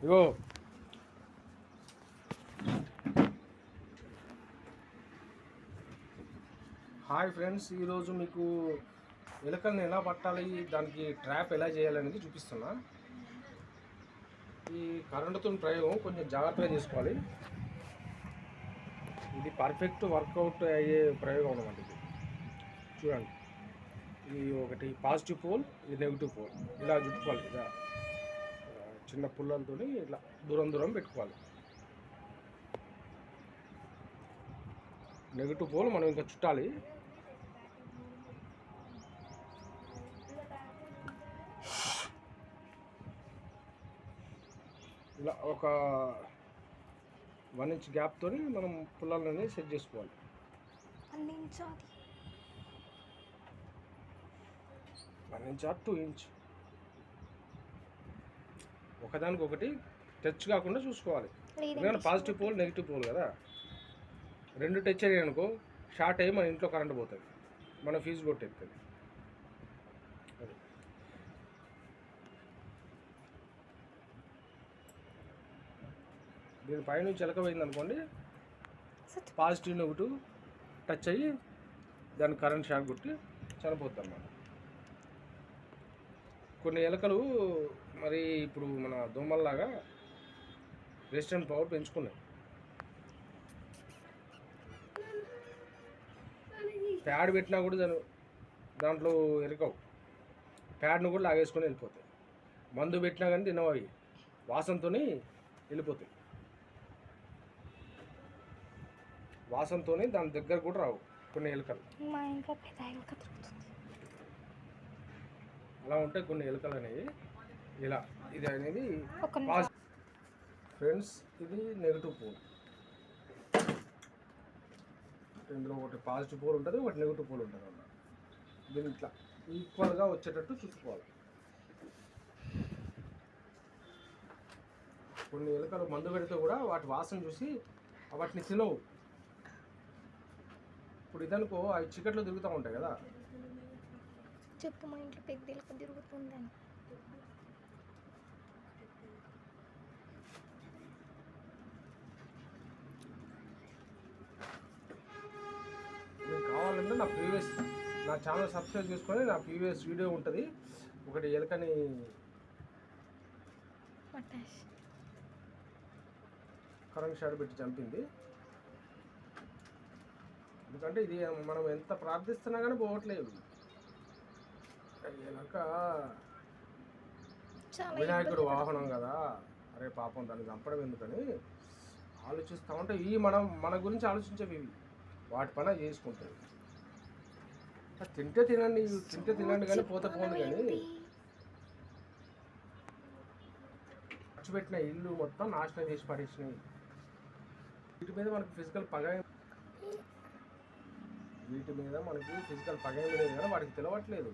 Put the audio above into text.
ఇగో hi friends, ఈరోజు మీకు ఎలుకల్ని ఎలా పట్టాలి, దానికి ట్రాప్ ఎలా చేయాలనేది చూపిస్తున్నా. ఈ కరెంటుతో ప్రయోగం కొంచెం జాగ్రత్తగా చేసుకోవాలి. ఇది పర్ఫెక్ట్ వర్కౌట్ అయ్యే ప్రయోగం అన్నమాట. ఇది చూడండి, ఇది ఒకటి పాజిటివ్ పోల్, ఇది నెగిటివ్ పోల్. ఇలా చుట్టుకోవాలి. ఇలా చిన్న పుల్లలతో ఇట్లా దూరం దూరం పెట్టుకోవాలి. నెగిటివ్ పోల్ మనం ఇంకా చుట్టాలి. ఇలా ఒక 1 ఇంచ్ గ్యాప్తో మనం పుల్లలని సెట్ చేసుకోవాలి. 1 ఇంచ్ ఆర్ 2 ఇంచ్, ఒకదానికొకటి టచ్ కాకుండా చూసుకోవాలి. ఎందుకంటే పాజిటివ్ పోల్ నెగిటివ్ పోల్ కదా, రెండు టచ్ అయ్యాయి అనుకో షార్ట్ అయ్యి మన ఇంట్లో కరెంట్ పోతుంది, మన ఫీజు కొట్టేస్తుంది. అది దీని పైనుంచి ఎలకపోయింది అనుకోండి, పాజిటివ్ నెగిటివ్ టచ్ అయ్యి దానికి కరెంట్ షాక్ కొట్టి చనిపోతుంది అన్నమాట. కొన్ని ఎలకలు మరి ఇప్పుడు మన దోమల్లాగా రెసిస్టెంట్ పవర్ పెంచుకున్నాయి. ప్యాడ్ పెట్టినా కూడా దాంట్లో ఎరకవు, ప్యాడ్ను కూడా లాగేసుకొని వెళ్ళిపోతాయి. మందు పెట్టినా కానీ తినవు, అవి వాసనతో వెళ్ళిపోతాయి. వాసనతో దాని దగ్గర కూడా రావు కొన్ని ఎలుకలు. అలా ఉంటాయి కొన్ని ఎలుకలు అనేవి. ఇలా ఇది అనేది ఫ్రెండ్స్, ఇది నెగిటివ్ పోల్. ఇందులో ఒకటి పాజిటివ్ పోల్ ఉంటుంది, ఒకటి నెగిటివ్ పోల్ ఉంటుంది అన్నమాట. దీన్ని ఇట్లా ఈక్వల్గా వచ్చేటట్టు చూసుకోవాలి. కొన్ని ఎలుకలు మందు పెడితే కూడా వాటి వాసన చూసి వాటిని తినవు. ఇప్పుడు ఇదనుకో, అవి చీకట్లో తిరుగుతూ ఉంటాయి కదా. చెప్పు, మా ఇంట్లో పెద్ద ఎలుక తిరుగుతుందని. మీకు కావాలంటే నా ఛానల్ సబ్స్క్రైబ్ చేసుకొని నా ప్రీవియస్ వీడియో ఉంటుంది. ఒకటి ఎలుకని కరెంట్ షాట్ పెట్టి చంపింది. ఎందుకంటే ఇది మనం ఎంత ప్రార్థిస్తున్నా కానీ పోవట్లేదు. ఎలక వినాయకుడు వాహనం కదా, అరే పాపం దాన్ని చంపడం ఎందుకని ఆలోచిస్తూ ఉంటే ఇవి మన గురించి ఆలోచించేవి, ఇవి వాటి పని చేసుకుంటాయి. తింటే తినండి కానీ పోతే పోండి. కానీ ఖర్చు పెట్టిన ఇల్లు మొత్తం నాశనం చేసి పడేసినాయి. వీటి మీద మనకి ఫిజికల్ పగ లేదు, కానీ వాటికి తెలవట్లేదు.